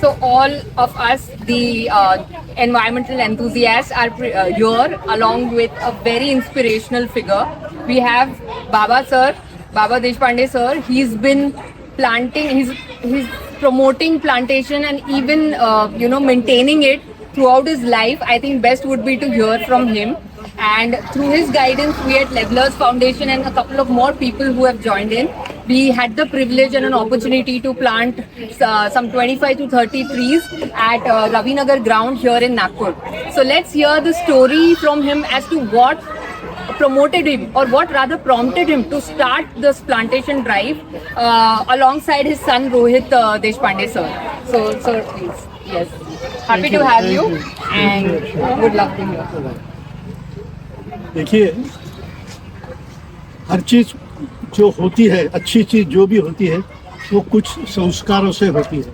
So all of us, the environmental enthusiasts, are here along with a very inspirational figure. We have Baba sir, Baba Deshpande sir. He's been planting, he's promoting plantation and even maintaining it throughout his life. I think best would be to hear from him. And through his guidance, we at Levelers Foundation and a couple of more people who have joined in, we had the privilege and an opportunity to plant some 25 to 30 trees at Ravinagar ground here in Nagpur. So let's hear the story from him as to what promoted him, or what rather prompted him to start this plantation drive alongside his son Rohit Deshpande sir. So sir, please. Yes. Happy to have you and good luck to you. देखिए, हर चीज़ जो होती है, अच्छी चीज़ जो भी होती है, वो कुछ संस्कारों से होती है।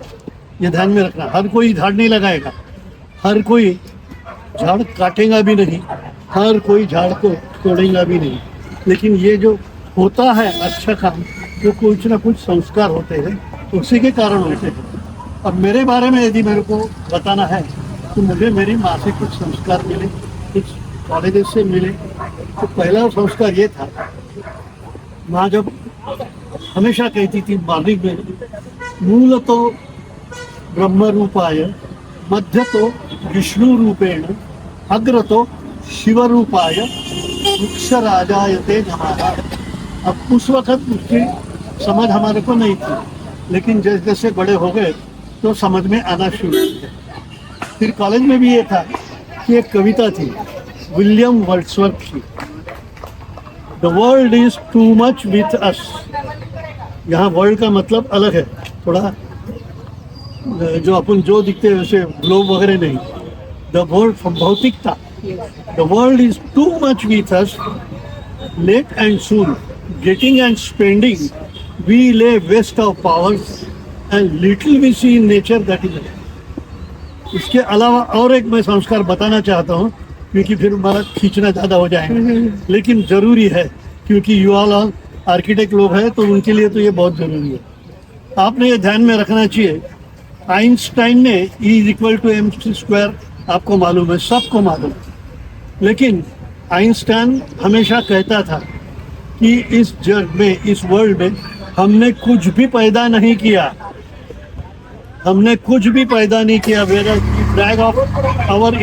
ये ध्यान में रखना। हर कोई झाड़ नहीं लगाएगा, हर कोई झाड़ काटेगा भी नहीं, हर कोई झाड़ को तोड़ेगा भी नहीं, लेकिन ये जो होता है अच्छा काम, वो कुछ ना कुछ संस्कार होते हैं, उसी के कारण होते हैं। और मेरे बारे में यदि मेरे को बताना है तो मुझे मेरी माँ से कुछ संस्कार मिले, कुछ कॉलेज से मिले। तो पहला संस्कार ये था, माँ जब हमेशा कहती थी मॉर्निंग में, मूल तो ब्रह्म रूपाय, मध्य तो विष्णु रूपेण, अग्र तो शिव रूपाय, वृक्ष राजायते नमः। अब उस वक्त उसकी समझ हमारे को नहीं थी, लेकिन जैसे जैसे बड़े हो गए तो समझ में आना शुरू हुआ। फिर कॉलेज में भी ये था कि एक कविता थी विलियम वर्ड्सवर्थ की, the world is too much with अस। यहाँ वर्ल्ड का मतलब अलग है, थोड़ा जो अपन जो दिखते हैं वैसे ग्लोब वगैरह नहीं, द वर्ल्ड भौतिकता, the world is too much with us, late and soon getting and spending we lay waste of powers and little we see in nature that is. इसके अलावा और एक मैं संस्कार बताना चाहता हूँ, क्योंकि फिर हमारा खींचना ज़्यादा हो जाएगा, लेकिन ज़रूरी है क्योंकि यू ऑल आर्किटेक्ट लोग हैं तो उनके लिए तो ये बहुत ज़रूरी है। आपने ये ध्यान में रखना चाहिए, आइंस्टाइन ने E=mc², आपको मालूम है, सबको मालूम, लेकिन आइंस्टाइन हमेशा कहता था कि इस जग में, इस वर्ल्ड में हमने कुछ भी पैदा नहीं किया, हमने कुछ भी पैदा नहीं किया। We're brag of our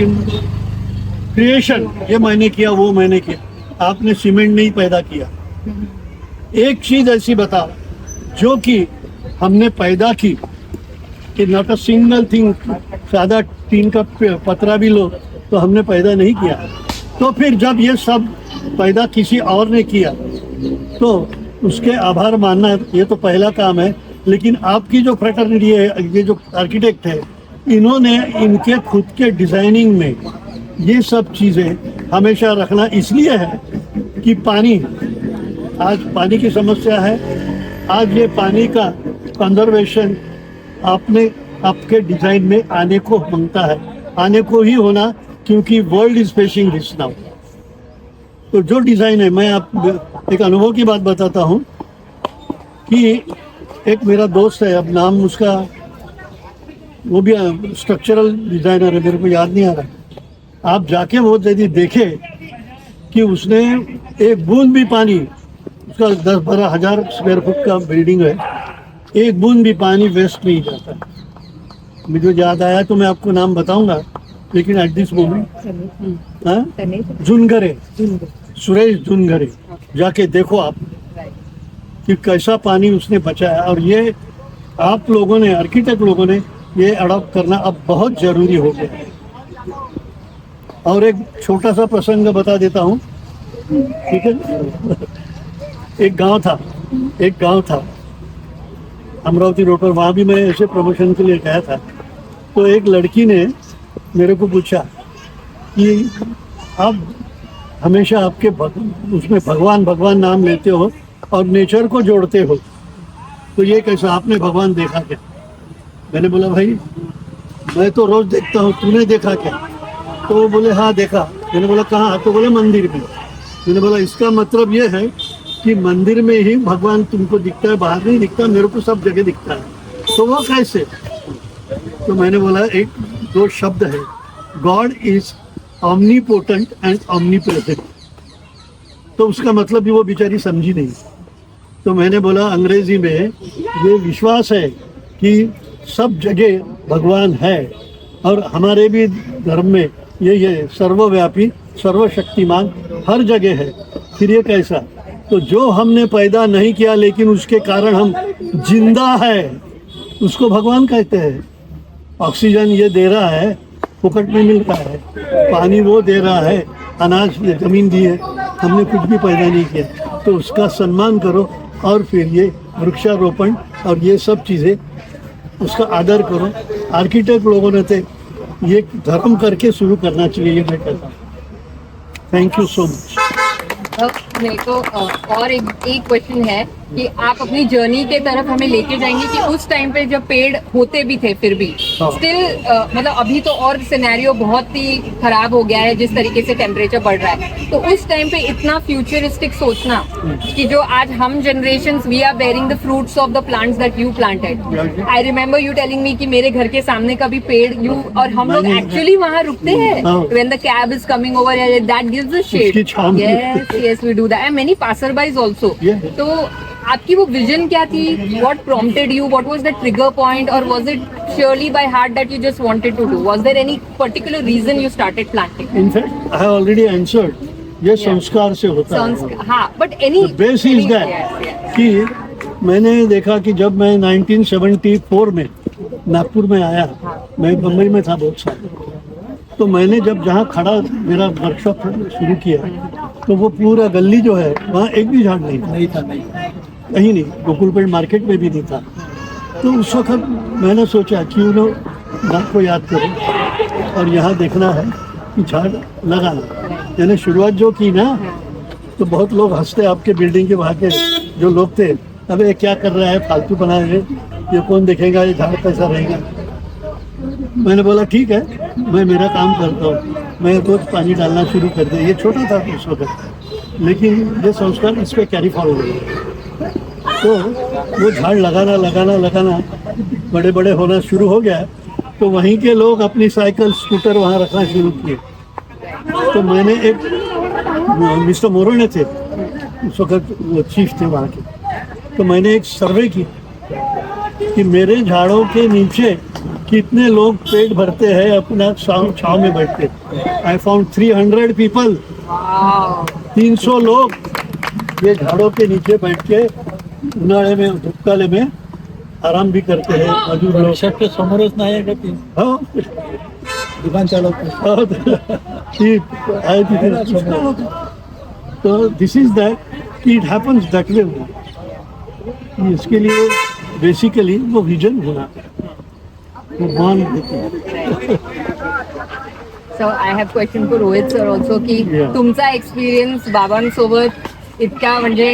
creation, ये मैंने किया, वो मैंने किया। आपने सीमेंट नहीं पैदा किया। एक चीज ऐसी बताओ जो कि हमने पैदा की, कि नॉट अ सिंगल थिंग, सादा टीन का पतरा भी लो तो हमने पैदा नहीं किया। तो फिर जब ये सब पैदा किसी और ने किया तो उसके आभार मानना, ये तो पहला काम है। लेकिन आपकी जो फ्रेटर्निटी है, ये जो आर्किटेक्ट है, इन्होंने इनके खुद के डिजाइनिंग में ये सब चीज़ें हमेशा रखना इसलिए है कि पानी, आज पानी की समस्या है, आज ये पानी का कंजर्वेशन आपने आपके डिज़ाइन में आने को मांगता है, आने को ही होना, क्योंकि world is facing this now. तो जो डिज़ाइन है, मैं आप एक अनुभव की बात बताता हूँ कि एक मेरा दोस्त है, अब नाम उसका, वो भी स्ट्रक्चरल डिज़ाइनर है, मेरे को याद नहीं आ रहा। आप जाके वो यदि देखे कि उसने एक बूंद भी पानी, उसका 10-12 हज़ार स्क्वायर फुट का बिल्डिंग है, एक बूंद भी पानी वेस्ट नहीं जाता। मुझे याद आया तो मैं आपको नाम बताऊंगा, लेकिन एट दिस मोमेंट जुनगरे, सुरेश जुनगरे, जाके देखो आप कि कैसा पानी उसने बचाया। और ये आप लोगों ने, आर्किटेक्ट लोगों ने ये अडॉप्ट करना अब बहुत ज़रूरी हो गया। और एक छोटा सा प्रसंग बता देता हूँ, ठीक है। एक गांव था अमरावती रोड पर, वहाँ भी मैं ऐसे प्रमोशन के लिए गया था। तो एक लड़की ने मेरे को पूछा कि आप हमेशा आपके उसमें भगवान नाम लेते हो और नेचर को जोड़ते हो, तो ये कैसा, आपने भगवान देखा क्या? मैंने बोला भाई मैं तो रोज देखता हूँ, तूने देखा क्या? तो वो बोले हाँ देखा। मैंने बोला कहाँ? तो बोले मंदिर में। मैंने बोला इसका मतलब ये है कि मंदिर में ही भगवान तुमको दिखता है, बाहर नहीं दिखता, मेरे को सब जगह दिखता है। तो वो कैसे? तो मैंने बोला एक दो शब्द है, गॉड इज ऑमनीपोटेंट एंड ऑमनीप्रेजेंट। तो उसका मतलब भी वो बेचारी समझी नहीं। तो मैंने बोला अंग्रेजी में ये विश्वास है कि सब जगह भगवान है और हमारे भी धर्म में ये सर्वव्यापी सर्वशक्तिमान हर जगह है। फिर ये कैसा? तो जो हमने पैदा नहीं किया लेकिन उसके कारण हम जिंदा है, उसको भगवान कहते हैं। ऑक्सीजन ये दे रहा है, फुकट में मिलता है, पानी वो दे रहा है, अनाज जमीन दी है, हमने कुछ भी पैदा नहीं किया। तो उसका सम्मान करो और फिर ये वृक्षारोपण और ये सब चीज़ें उसका आदर करो। आर्किटेक्ट लोगों ने तो ये धर्म करके शुरू करना चाहिए, ये मैं कहता हूँ। Thank you so much. मेरे को और एक क्वेश्चन है कि आप अपनी जर्नी के तरफ हमें लेके जाएंगे कि उस टाइम पे जब पेड़ होते भी थे फिर भी हाँ। स्टिल मतलब अभी तो और सिनेरियो बहुत ही खराब हो गया है जिस तरीके से टेम्परेचर बढ़ रहा है, तो उस टाइम पे इतना फ्यूचरिस्टिक सोचना कि जो आज हम generations we are bearing the fruits of the plants that you planted. I remember you telling me कि मेरे घर के सामने का भी पेड़ यू और हम लोग एक्चुअली वहाँ रुकते हैं when the cab is coming over, that gives the shade. Yes, we do that, and many passerbys also. Yeah. तो आपकी वो विजन क्या थी? What prompted you? What was the trigger point, or was it surely by heart that you just wanted to do? Was there any particular reason you started planting? In fact, I have already answered. ये संस्कार से होता है। हाँ, but any The base is that कि मैंने देखा कि जब मैं 1974 में नागपुर में आया, मैं बम्बई में था बहुत साल, तो मैंने जब जहाँ खड़ा मेरा वर्कशॉप शुरू किया तो वो पूरा गली जो है वहाँ एक भी झाड़ नहीं था, कहीं नहीं, गोकुलपेट मार्केट में भी नहीं था। तो उस वक्त मैंने सोचा क्यों ना नाग को याद करूं और यहाँ देखना है कि झाड़ लगाना। मैंने शुरुआत जो की ना तो बहुत लोग हंसते, आपके बिल्डिंग के वहाँ के जो लोग थे, अबे क्या कर रहा है, फालतू बनाए हैं, ये कौन देखेगा, ये झाड़ कैसा रहेगा। मैंने बोला ठीक है, मैं मेरा काम करता हूँ, मैं रोज पानी डालना शुरू कर दिया। ये छोटा था उस वक्त, लेकिन ये संस्कार इस पर कैरी फॉरवर्ड हुआ। तो वो झाड़ लगाना बड़े बड़े होना शुरू हो गया। तो वहीं के लोग अपनी साइकिल स्कूटर वहाँ रखना शुरू किए। तो मैंने एक मिस्टर मोरोने थे उस वक्त, वो चीफ थे वहाँ के, तो मैंने एक सर्वे की कि मेरे झाड़ों के नीचे कितने लोग पेट भरते हैं, अपना छाँव में बैठते। आई फाउंड 300 पीपल, 300 लोग ये झाड़ों के नीचे बैठ के उन्हाळे में धुपकाले में आराम भी करते हैं। मजूर लोग के समोरच नाही आहे का ती हाँ दुकान चालवतो आहे तिथे। तो दिस इज दैट कि इट हैपन्स दैट वे। इसके लिए बेसिकली वो विजन होना, भगवान देते हैं। So I have question for Rohit sir also की Yeah. तुमचा एक्सपिरियन्स बाबांसोबत इतका म्हणजे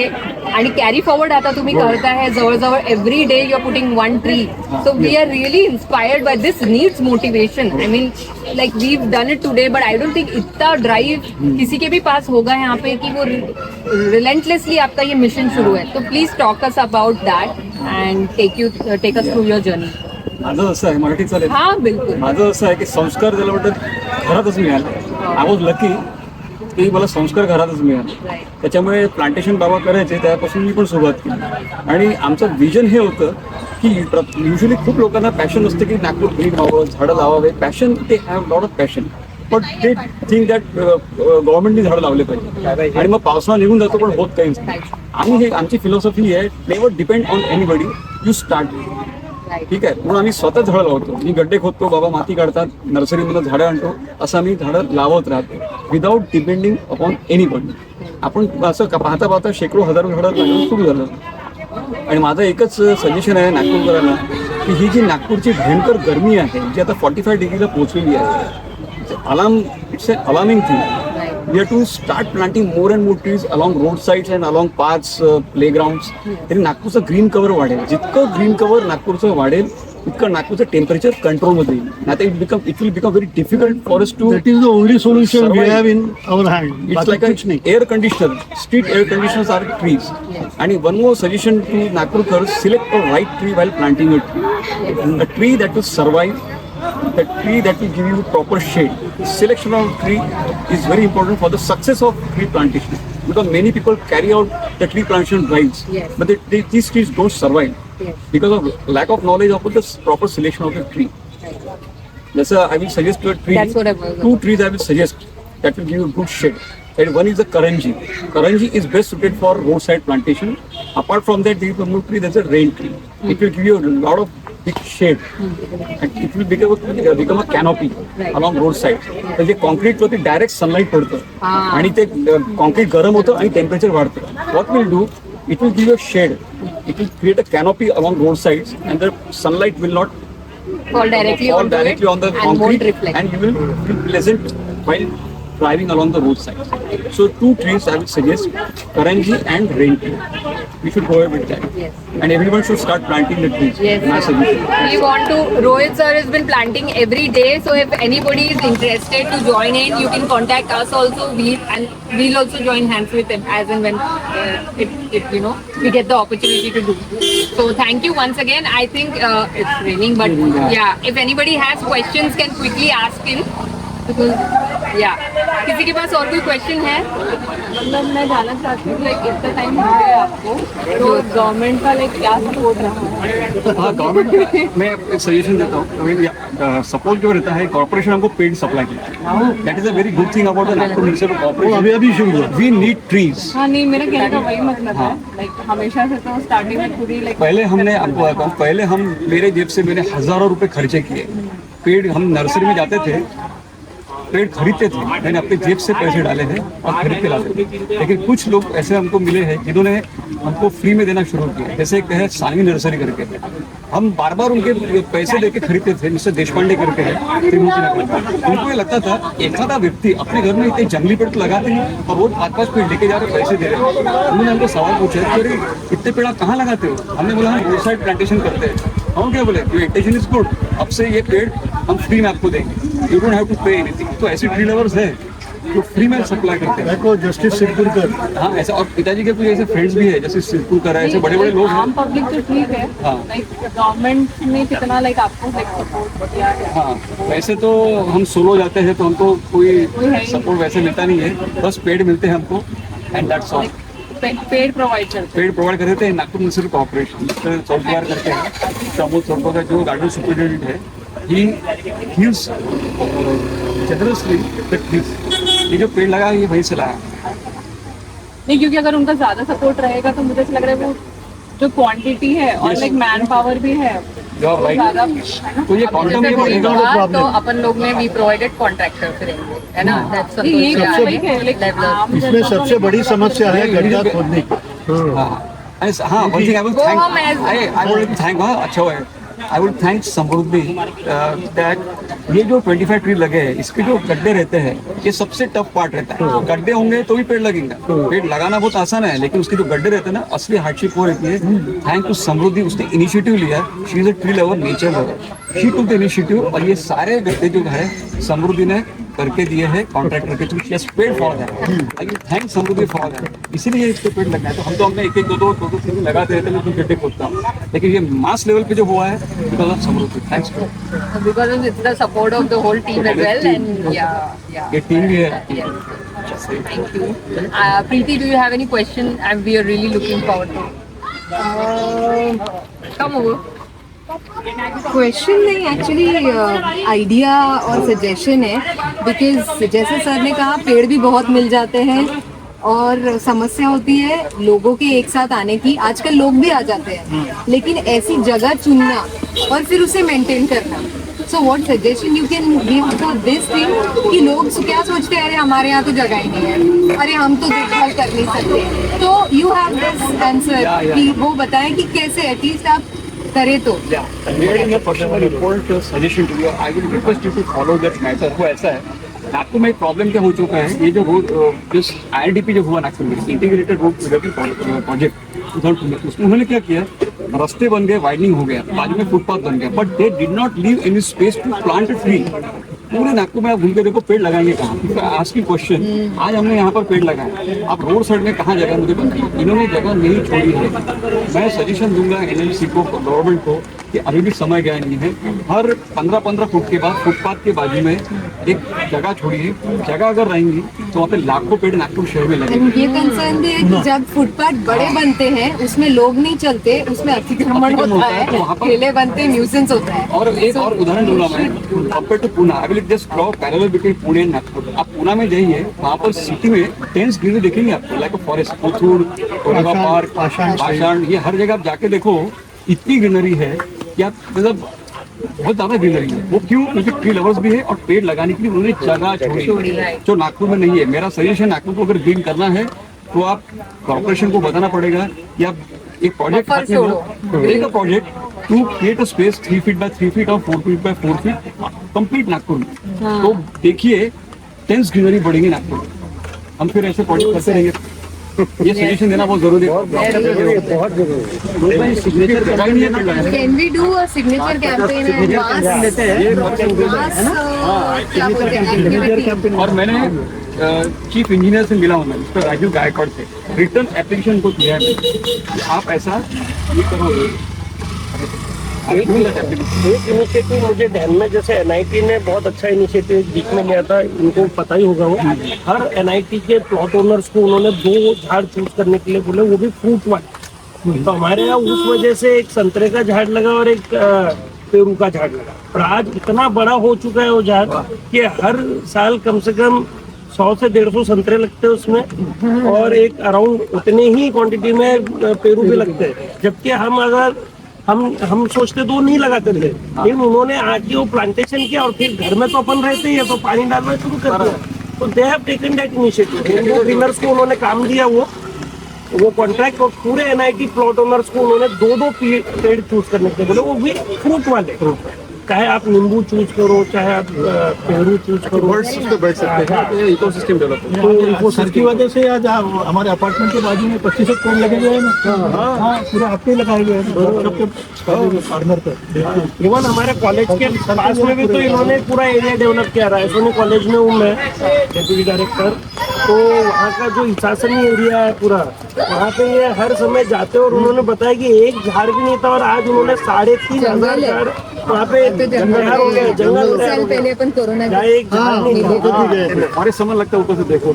आणि कॅरी फॉरवर्ड आता तुम्ही करता है जवळजवळ every day you are putting one tree, so we are really inspired by this needs motivation. I mean like we done it today but I don't think इतना ड्राइव किसी के भी पास होगा यहाँ पे कि वो रिलेंटलेसली आपका ये मिशन शुरू है। तो please talk us about that and take us through your journey. माझं असं आहे, मराठीत चालेल? हाँ बिल्कुल। माझं असं आहे की संस्कार त्याला वाटत घरातच मिळाले। आय वॉज लकी की मला संस्कार घरातच मिळाले, त्याच्यामुळे प्लांटेशन बाबा करायचे त्यापासून मी पण सुरुवात केली। आणि आमचं विजन हे होतं की युजली खूप लोकांना पॅशन असतं की नागपूर ग्रीन व्हावं, झाडं लावावे, पॅशन, ते have lot of passion, but ते थिंक दॅट गव्हर्नमेंटने झाडं लावले पाहिजे आणि मग पावसाळा निघून जातो पण होत काही नाही। आम्ही हे आमची फिलॉसॉफी आहे, never depend on anybody, you start. ठीक आहे, म्हणून आम्ही स्वतः झाडं लावतो। मी गड्डे खोदतो, बाबा माती काढतात, नर्सरीमधून झाडं आणतो, असं आम्ही झाडं लावत राहतो विदाऊट डिपेंडिंग अपॉन एनीबडी। आपण असं पाहता पाहता शेकडो हजारो झाडं लागणं सुरू झालं। आणि माझं एकच सजेशन आहे नागपूरकरांना की ही जी नागपूरची भयंकर गरमी आहे जी आता 45 डिग्रीला पोहोचलेली आहे, it's a alarming thing. We have to start planting more and more trees along roadsides and along paths, playgrounds. तरी नागपूरचं ग्रीन कव्हर वाढेल, जितकं ग्रीन कव्हर नागपूरचं वाढेल तितकं नागपूरचं टेम्परेचर कंट्रोलमध्ये येईल। नाहीतर it will become very difficult for us too. That is the only solution we have in our hand. It's like an air conditioner. Street air conditioners are trees. And one more suggestion to Nagpurkars: select the right tree while planting a tree. A tree that will survive the tree that will give you proper shade. Selection of tree is very important for the success of tree plantation, because many people carry out the tree plantation drives, Yes. but these trees don't survive Yes. because of lack of knowledge of the proper selection of the tree. That's I will suggest to a tree. That's what I was Two trees I will suggest that will give you good shade. And one is the Karanji. Karanji is best suited for roadside plantation. Apart from that, there is one more tree. That's a rain tree. It will give you a lot of big shade, and it will become a canopy along roadside. तर जे concrete वरती direct sunlight पडतं आणि ते concrete गरम होतं आणि temperature वाढतं. What will do? It will give you a shade. It will create a canopy along roadsides, and the sunlight will not Fall directly fall onto directly it on the and won't concrete, reflect. and you will feel pleasant while driving along the roadside. So two trees I would suggest, Karanji and rain tree. We should go ahead with that. Yes. And everyone should start planting the trees. Yes. My suggestion. We want to. Rohit sir has been planting every day. So if anybody is interested to join in, you can contact us also. We'll also join hands with him as and when we get the opportunity to do. So thank you once again. I think it's raining, but yeah, if anybody has questions, can quickly ask him. किसी के पास और कोई question है? मतलब मैं जानना चाहती हूँ लाइक इतना टाइम हो गया आपको तो गवर्नमेंट का लाइक क्या सपोर्ट रहा है? हाँ, गवर्नमेंट मैं एक सजेशन देता हूँ. सपोर्ट जो रहता है, कॉर्पोरेशन हमको पेड सप्लाई करता है. That is a very good thing about the Nagpur municipal वो कॉर्पोरेशन. अभी शुरू हुआ. We need trees. हाँ नहीं मेरा कहने का वही मतलब है लाइक हमेशा से तो स्टार्टिंग में खुद ही लाइक पहले हमने आपको बताऊं, पहले हम मेरे जेब से मैंने हजारों रुपए खर्चे किए. पेड़ हम नर्सरी में जाते थे, पेड़ खरीदते थे, मैंने अपने जेब से पैसे डाले थे और खरीद के लाते थे. लेकिन कुछ लोग ऐसे हमको मिले हैं जिन्होंने हमको फ्री में देना शुरू किया. जैसे एक है सानवी नर्सरी करके, हम बार बार उनके पैसे देके खरीदते थे. मिस्टर देशपांडे करके है त्रिमूर्ति नगर में. उनको ये लगता था एखादा व्यक्ति अपने घर में इतने जंगली पेड़ तो लगाते हैं और रोज 5-5 पेड़ लेके जा रहे पैसे दे रहे हैं. उन्होंने हमको सवाल पूछा कि अरे इतने पेड़ आप कहाँ लगाते हो? हमने बोला हम रोड साइड प्लांटेशन करते हैं. हम क्या बोले, प्लांटेशन इज गुड, अब से ये पेड़ हम फ्री में आपको देंगे, you don't have to pay anything. तो ऐसे ट्री लवर्स है जो फ्री में सप्लाई करते हैं. देखो जस्टिस सिरपुरकर, हाँ ऐसा, और पिताजी के कुछ ऐसे फ्रेंड्स भी है जैसे सिरपुरकर है, ऐसे बड़े बड़े लोग आम हैं. पब्लिक तो ठीक है हाँ. लाइक गवर्नमेंट ने कितना लाइक आपको लाइक सपोर्ट किया है? हाँ, वैसे तो हम सोलो जाते हैं तो हमको कोई सपोर्ट वैसे मिलता नहीं है, बस पेड़ मिलते हैं हमको, एंड दैट्स ऑल. पेड़ प्रोवाइड करते पेड़ प्रोवाइड कर देते हैं नागपुर म्युनिसिपल कॉर्पोरेशन. चौकीदार करके हैं, प्रमोद चौको का जो गार्डन सुपरिटेंडेंट है, he gives generously the trees. ये जो पेड़ लगा है ये वहीं से लाया. नहीं क्योंकि अगर उनका ज्यादा सपोर्ट रहेगा तो मुझे ऐसा लग रहा है वो जो क्वांटिटी है और Yes. लाइक मैन पावर भी है जो आप लाइक, ज्यादा तो ये क्वांटम जैसे भी वही बढ़ेगा. बोला, तो अपन लोग ने वी प्रोवाइडेड कॉन्ट्रैक्टर करेंगे, है ना? That's नहीं, ये संतोष तो ठीक है लाइक Leveler. आम इसमें जनता को सबसे बड़ी समस्या है गड्ढा खोदने की. हाँ, one thing I will Go thank, home as- I would thank, हाँ अच्छा है, I would thank Samriddhi that ये जो 25 ट्री लगे हैं, इसके जो गड्ढे रहते हैं, ये सबसे टफ पार्ट रहता है. गड्ढे होंगे तो भी पेड़ लगेगा. पेड़ लगाना बहुत आसान है, लेकिन उसके जो गड्ढे रहते हैं ना, असली हार्डशिप वो रहती है. थैंक टू समृद्धि, उसने इनिशिएटिव लिया. She is a tree lover, nature lover. She took the initiative, और ये सारे गड्ढे जो है समृद्धि ने करके दिए हैं कॉन्ट्रैक्टर के through. She has paid for that. I will thank Samriddhi for that. इसीलिए इसको पेड़ लगना है. तो हम तो अपने एक दो तीन लगाते रहते हैं, मैं गड्ढे खोदता हूँ, लेकिन ये मास लेवल पे जो हुआ है because of Samruddhi. Thanks to Because it's the support of the whole team as well, and yeah. ये टीम भी है. Thank you. Preeti, do you have any question? We are really looking forward to. Come over. Question नहीं, actually idea और suggestion है. Because जैसे sir ने कहा पेड़ भी बहुत मिल जाते हैं और समस्या होती है लोगों के एक साथ आने की. आजकल लोग भी आ जाते हैं, लेकिन ऐसी जगह चुनना और फिर उसे मेंटेन करना. So what suggestion you can give to this thing कि लोग क्या सोचते हैं, अरे हमारे यहाँ तो जगह ही नहीं है, अरे हम तो देखभाल कर नहीं सकते. तो यू हैव दिस आंसर कि वो बताएं कि कैसे एटलीस्ट आप करे तो. Suggestion to you, I will request you to follow that matter. वो ऐसा है, नागपुर में एक प्रॉब्लम क्या हो चुका है, ये जो रोड जिस IRDP जो हुआ नागपुर में, इंटीग्रेटेड रोड डेवलपमेंट प्रोजेक्ट, उसमें उन्होंने क्या किया, रास्ते बन गए, वाइडनिंग हो गया, बाजू में फुटपाथ बन गया, but they did not leave any space to plant a tree. पूरे नागपुर में आप घूम के देखो पेड़ लगाएंगे कहाँ? आज की क्वेश्चन, आज हमने यहाँ पर पेड़ लगाए, आप रोड साइड में कहाँ जगह मुझे बताइए. इन्होंने जगह नहीं छोड़ी है. मैं सजेशन दूंगा NMC को, गवर्नमेंट को, कि अभी भी समय गया नहीं है। हर 15-15 फुट के बाद फुटपाथ के बाजू में एक जगह छोड़ी है, जगह अगर रहेंगी तो वहाँ पे लाखों पेड़ नागपुर शहर में लगेंगे। ये कंसर्न भी है कि जब फुटपाथ बड़े बनते हैं उसमें लोग नहीं चलते, उसमें अतिक्रमण होता है, तो वहाँ पर- ठेले बनते, न्यूसेंस होता है। और एक और उदाहरण दूंगा मैं, compare to Pune, I will just draw parallel between Pune and Nagpur. आप पुणे में जाइए, वहाँ पर सिटी में टेंस ग्रीनरी देखेंगे आपको, like forest, Kothrud, Koregaon park, पाषाण, ये हर जगह आप जाके देखो, इतनी ग्रीनरी है कि आप मतलब बहुत ज्यादा ग्रीनरी है। वो क्यों? क्योंकि ट्री लवर्स भी है और पेड़ लगाने के लिए उन्होंने जगह छोड़ी है, जो नागपुर में नहीं है। मेरा सजेशन, नागपुर को अगर ग्रीन करना है तो आप कॉर्पोरेशन को बताना पड़ेगा कि आप एक project project to create a space 3 feet by 3 feet और 4 feet by 4 feet complete Nagpur में। तो देखिए टेंस ग्रीनरी बढ़ेगी नागपुर में। हम फिर ऐसे प्रोजेक्ट करते रहेंगे। ये सजेशन देना बहुत जरूरी है। बहुत जरूरी सिग्नेचर जगह ही नहीं है पेड़ लगाने की। Can we do a signature campaign and mass और मैंने चीफ इंजीनियर से मिला हूँ, मैं मिस्टर राजीव गायकवाड़ से रिटर्न एप्लीकेशन को दिया है मैंने कि आप ऐसा ये करोगे। एक इनिशिएटिव मुझे ध्यान में, जैसे एनआईटी ने बहुत अच्छा इनिशिएटिव बीच में लिया था, इनको पता ही होगा वो, हर एनआईटी के प्लॉट ओनर्स को उन्होंने 2 झाड़ चूज करने के लिए बोले, वो भी फ्रूट वाले। तो हमारे यहाँ उस वजह से एक संतरे का झाड़ लगा और एक पेरू का झाड़ लगा, और आज इतना बड़ा हो चुका है वो झाड़ कि हर साल कम से कम 100 से 150 संतरे लगते हैं उसमें, और एक अराउंड उतने ही क्वांटिटी में पेरू भी लगते हैं। जबकि हम सोचते तो नहीं लगाते थे, लेकिन उन्होंने आके वो प्लांटेशन किया और फिर घर में तो अपन रहते ही है तो पानी डालना शुरू कर दिया। तो they have taken that initiative. वो ग्रीनर्स को उन्होंने काम दिया, वो कॉन्ट्रैक्ट, और पूरे एनआईटी प्लॉट ओनर्स को उन्होंने 2-2 पेड़ चूज करने के बोले, वो भी फ्रूट वाले। चाहे आप नींबू चूज करो, चाहे आप पेरू चूज करो, बर्ड्स उसको बैठ सकते हैं, इकोसिस्टम डेवलप। तो सर की वजह से आज हमारे अपार्टमेंट के बाजू में 25 पेड़ लगे हुए हैं ना। हाँ, पूरे आपके लगाए हुए हैं कॉर्नर पे। इवन हमारे कॉलेज के पास में भी तो इन्होंने पूरा एरिया डेवलप किया रहा है। सोनी कॉलेज में हूँ मैं डेप्यूटी डायरेक्टर, तो वहाँ का जो हिसासनी एरिया है पूरा, वहाँ पे ये हर समय जाते हैं, और उन्होंने बताया कि एक झाड़ भी नहीं था, और आज उन्होंने 3,500 झाड़ वहाँ पे तैयार हो गए। जंगल 2 साल पहले अपन कोरोना जहाँ एक झाड़ नहीं था। हमारे समय लगता है ऊपर से देखो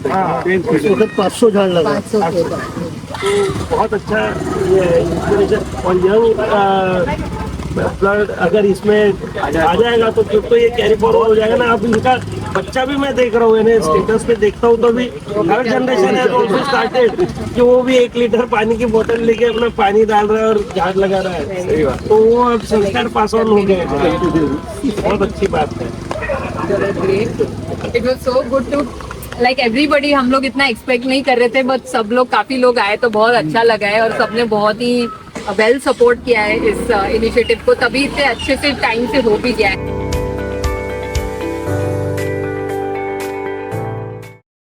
इस वक्त 500 झाड़ लगा। 500 के तो बहुत अच्छा ये इंस्पिरेशन। और यंग ब्लड अगर इसमें आ जाएगा तो फिर तो ये कैरी फॉरवर्ड हो जाएगा ना। अब इनका बच्चा भी मैं देख रहा हूँ, इन्हें स्टेटस पे देखता हूँ तो भी हर जनरेशन है तो स्टार्टेड कि वो भी 1 लीटर पानी की बोतल लेके अपना पानी डाल रहा है और झाड़ लगा रहा है। तो वो अब संस्कार पास ऑन हो गए। बहुत अच्छी बात है। It was so good to like everybody, हम लोग इतना एक्सपेक्ट नहीं कर रहे थे, बट सब लोग, काफी लोग आए तो बहुत अच्छा लगा है, और सबने बहुत ही वेल सपोर्ट किया है इस इनिशिएटिव को, तभी इतने अच्छे से टाइम से हो भी गया है।